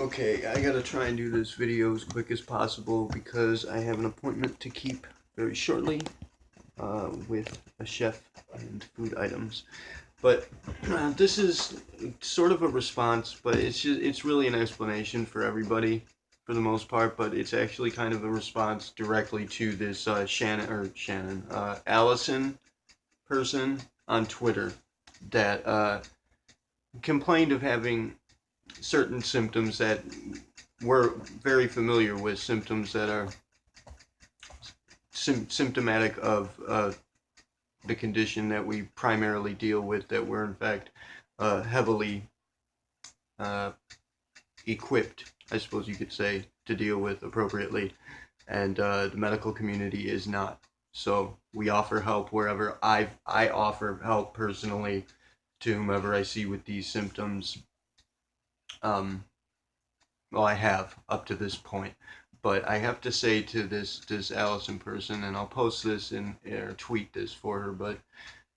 Okay, I gotta try and do this video as quick as possible because I have an appointment to keep very shortly with a chef and food items. But this is sort of a response, but it's really an explanation for everybody for the most part. But it's actually kind of a response directly to this Allison person on Twitter that complained of having certain symptoms that we're very familiar with, symptoms that are symptomatic of the condition that we primarily deal with, that we're in fact heavily uh, equipped, I suppose you could say, to deal with appropriately, and the medical community is not. So we offer help wherever I offer help personally to whomever I see with these symptoms. Well, I have up to this point, but I have to say to this Allison person, and I'll post this in or tweet this for her, but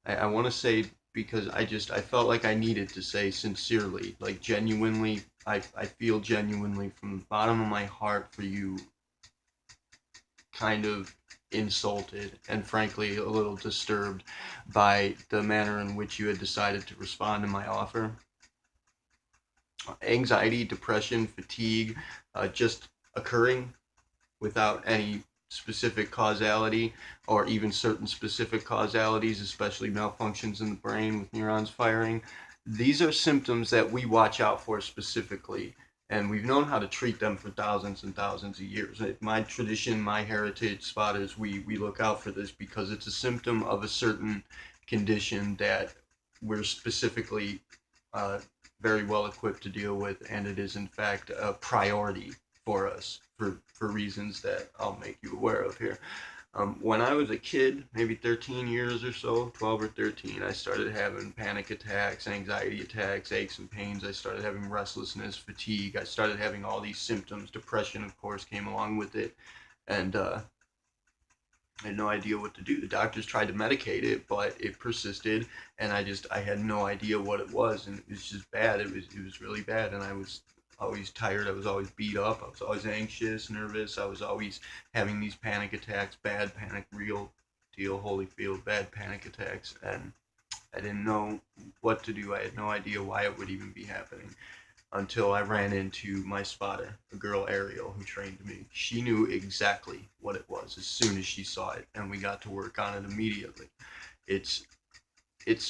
I want to say, because I felt like I needed to say sincerely, like genuinely, I feel genuinely from the bottom of my heart for you, kind of insulted and frankly a little disturbed by the manner in which you had decided to respond to my offer. Anxiety, depression, fatigue, just occurring without any specific causality, or even certain specific causalities, especially malfunctions in the brain with neurons firing. These are symptoms that we watch out for specifically, and we've known how to treat them for thousands and thousands of years. My tradition, my heritage, spotters, we look out for this because it's a symptom of a certain condition that we're specifically very well equipped to deal with, and it is in fact a priority for us for reasons that I'll make you aware of here. When I was a kid, maybe 13 years or so, 12 or 13, I started having panic attacks, anxiety attacks, aches and pains. I started having restlessness, fatigue. I started having all these symptoms. Depression, of course, came along with it, and I had no idea what to do. The doctors tried to medicate it, but it persisted, and I had no idea what it was, and it was just bad. It was really bad, and I was always tired. I was always beat up. I was always anxious, nervous. I was always having these panic attacks, bad panic, real deal, Holyfield, bad panic attacks, and I didn't know what to do. I had no idea why it would even be happening until I ran into my spotter, a girl, Ariel, who trained me. She knew exactly what it was as soon as she saw it, and we got to work on it immediately. It's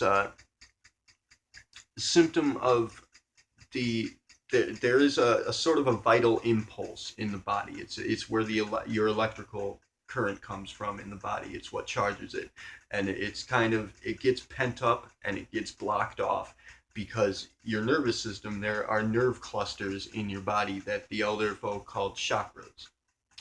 a symptom of there is a sort of a vital impulse in the body. It's where your electrical current comes from in the body. It's what charges it, and it gets pent up and it gets blocked off because your nervous system, there are nerve clusters in your body that the elder folk called chakras.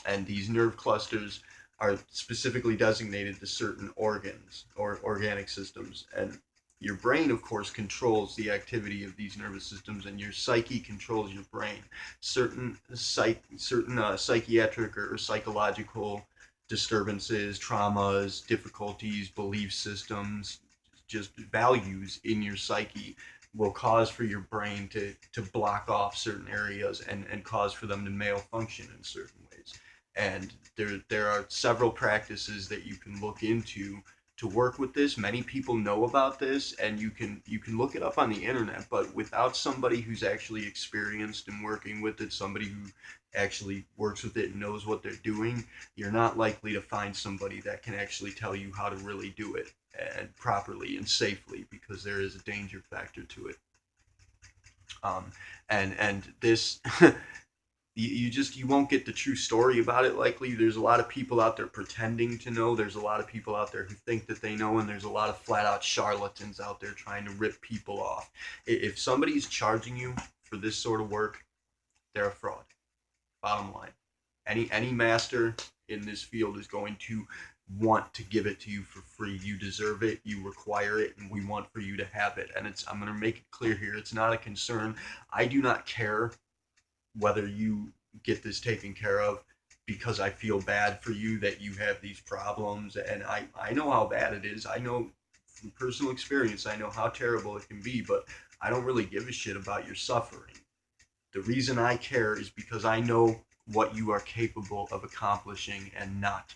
And these nerve clusters are specifically designated to certain organs or organic systems. And your brain, of course, controls the activity of these nervous systems, and your psyche controls your brain. Certain psychiatric or psychological disturbances, traumas, difficulties, belief systems, just values in your psyche will cause for your brain to block off certain areas and cause for them to malfunction in certain ways. And there are several practices that you can look into to work with this. Many people know about this, and you can look it up on the internet, but without somebody who's actually experienced in working with it, somebody who actually works with it and knows what they're doing, you're not likely to find somebody that can actually tell you how to really do it and properly and safely, because there is a danger factor to it. And this you won't get the true story about it likely. There's a lot of people out there pretending to know. There's a lot of people out there who think that they know, and there's a lot of flat out charlatans out there trying to rip people off. If somebody's charging you for this sort of work, they're a fraud. Bottom line. Any master in this field is going to want to give it to you for free. You deserve it, you require it, and we want for you to have it. And I'm going to make it clear here, it's not a concern. I do not care whether you get this taken care of, because I feel bad for you that you have these problems, and I know how bad it is. I know from personal experience, I know how terrible it can be, but I don't really give a shit about your suffering. The reason I care is because I know what you are capable of accomplishing and not.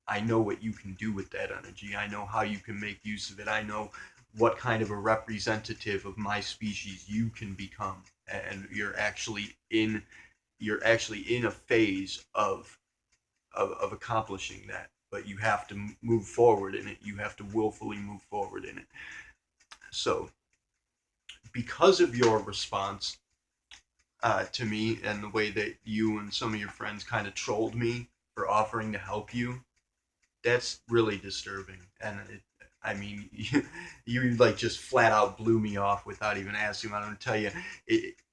I know what you can do with that energy. I know how you can make use of it. I know what kind of a representative of my species you can become. And you're actually in a phase of accomplishing that. But you have to move forward in it. You have to willfully move forward in it. So because of your response to me and the way that you and some of your friends kind of trolled me for offering to help you, that's really disturbing. And I mean, you like just flat out blew me off without even asking. I'm going to tell you,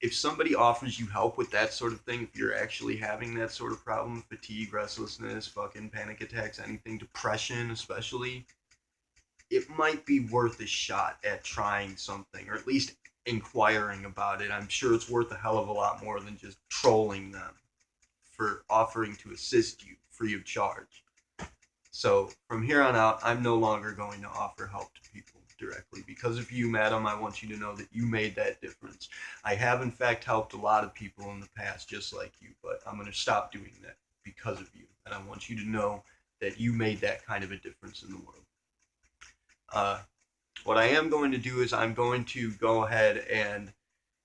if somebody offers you help with that sort of thing, if you're actually having that sort of problem, fatigue, restlessness, fucking panic attacks, anything, depression especially, it might be worth a shot at trying something, or at least inquiring about it. I'm sure it's worth a hell of a lot more than just trolling them for offering to assist you free of charge. So from here on out, I'm no longer going to offer help to people directly. Because of you, madam, I want you to know that you made that difference. I have, in fact, helped a lot of people in the past just like you, but I'm going to stop doing that because of you. And I want you to know that you made that kind of a difference in the world. What I am going to do is I'm going to go ahead and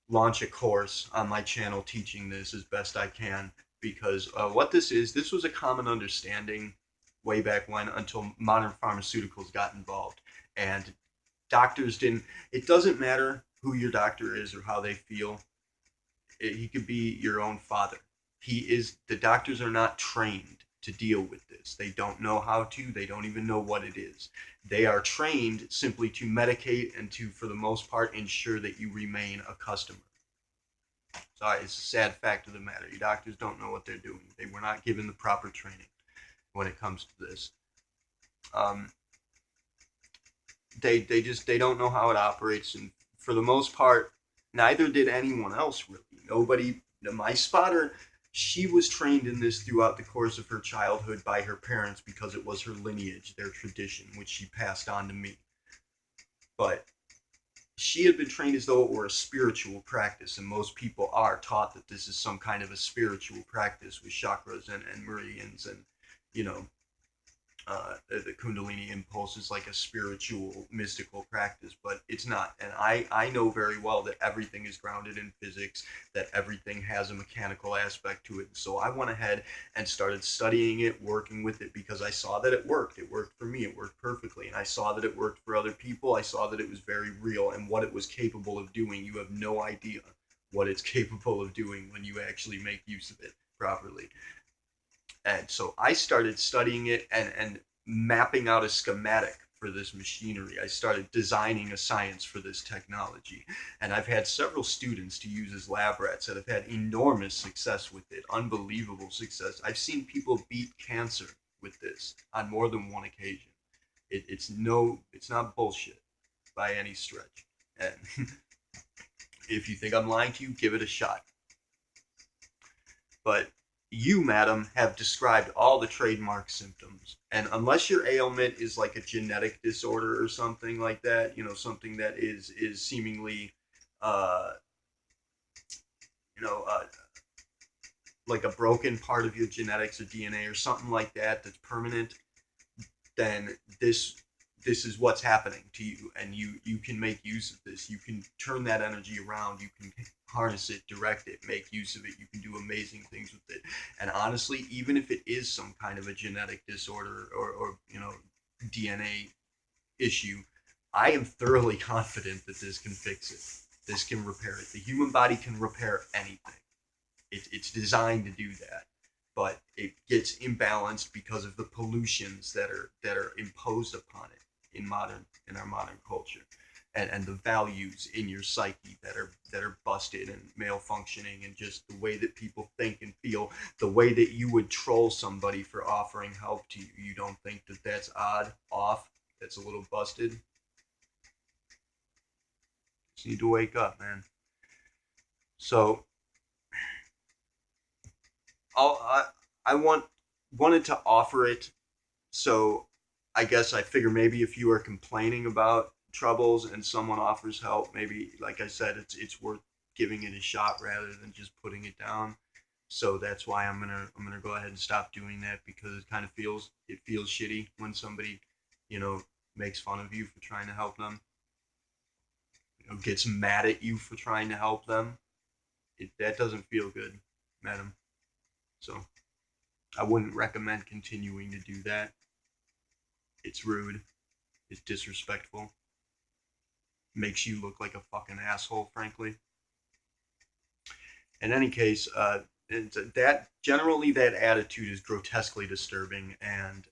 launch a course on my channel teaching this as best I can, because what this was a common understanding way back when, until modern pharmaceuticals got involved. And doctors didn't, it doesn't matter who your doctor is or how they feel. He could be your own father. The doctors are not trained to deal with this. They don't know how to, they don't even know what it is. They are trained simply to medicate and to, for the most part, ensure that you remain a customer. Sorry, it's a sad fact of the matter. Your doctors don't know what they're doing. They were not given the proper training when it comes to this. They don't know how it operates, and for the most part, neither did anyone else really. Nobody. My spotter, she was trained in this throughout the course of her childhood by her parents because it was her lineage, their tradition, which she passed on to me. But she had been trained as though it were a spiritual practice, and most people are taught that this is some kind of a spiritual practice with chakras and meridians and, you know, the Kundalini impulse is like a spiritual, mystical practice, but it's not. And I know very well that everything is grounded in physics, that everything has a mechanical aspect to it. So I went ahead and started studying it, working with it, because I saw that it worked. It worked for me. It worked perfectly. And I saw that it worked for other people. I saw that it was very real, and what it was capable of doing. You have no idea what it's capable of doing when you actually make use of it properly. And so I started studying it and mapping out a schematic for this machinery. I started designing a science for this technology. And I've had several students to use as lab rats that have had enormous success with it, unbelievable success. I've seen people beat cancer with this on more than one occasion. It's not bullshit by any stretch. And if you think I'm lying to you, give it a shot. But you, madam, have described all the trademark symptoms. And unless your ailment is like a genetic disorder or something like that, something that is seemingly, uh, you know, uh, like a broken part of your genetics or DNA or something like that that's permanent, then this is what's happening to you, and you can make use of this. You can turn that energy around. You can harness it, direct it, make use of it. You can do amazing things with it. And honestly, even if it is some kind of a genetic disorder or DNA issue, I am thoroughly confident that this can fix it. This can repair it. The human body can repair anything. It's designed to do that, but it gets imbalanced because of the pollutions that are imposed upon it in our modern culture, and the values in your psyche that are busted and malfunctioning, and just the way that people think and feel, the way that you would troll somebody for offering help to you. You don't think that that's odd, off, that's a little busted? Just need to wake up, man. So I wanted to offer it. So I guess I figure maybe if you are complaining about troubles and someone offers help, maybe, like I said, it's worth giving it a shot rather than just putting it down. So that's why I'm gonna go ahead and stop doing that, because it kind of feels shitty when somebody, makes fun of you for trying to help them, gets mad at you for trying to help them. That doesn't feel good, madam. So I wouldn't recommend continuing to do that. It's rude. It's disrespectful. Makes you look like a fucking asshole, frankly. In any case, that attitude is grotesquely disturbing, and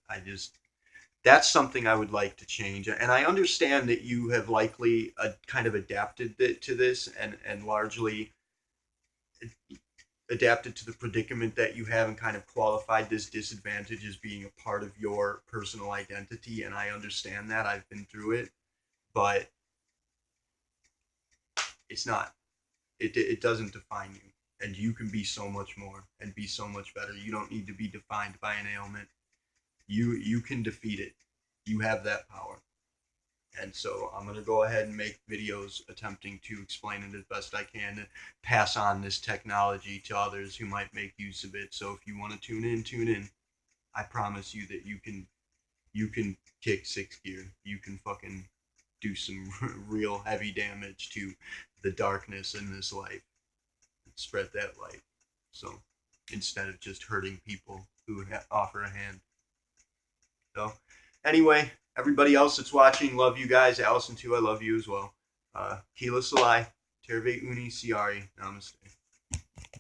that's something I would like to change. And I understand that you have likely kind of adapted to this, and largely adapted to the predicament that you have, and kind of qualified this disadvantage as being a part of your personal identity. And I understand that. I've been through it, but it's not. It doesn't define you, and you can be so much more and be so much better. You don't need to be defined by an ailment. You can defeat it. You have that power. And so I'm going to go ahead and make videos attempting to explain it as best I can, to pass on this technology to others who might make use of it. So if you want to tune in. I promise you that you can kick 6th gear. You can fucking do some real heavy damage to the darkness in this life. Spread that light. So instead of just hurting people who offer a hand. So anyway, everybody else that's watching, love you guys. Allison too, I love you as well. Kila Salai, Terve Uni Siari, Namaste.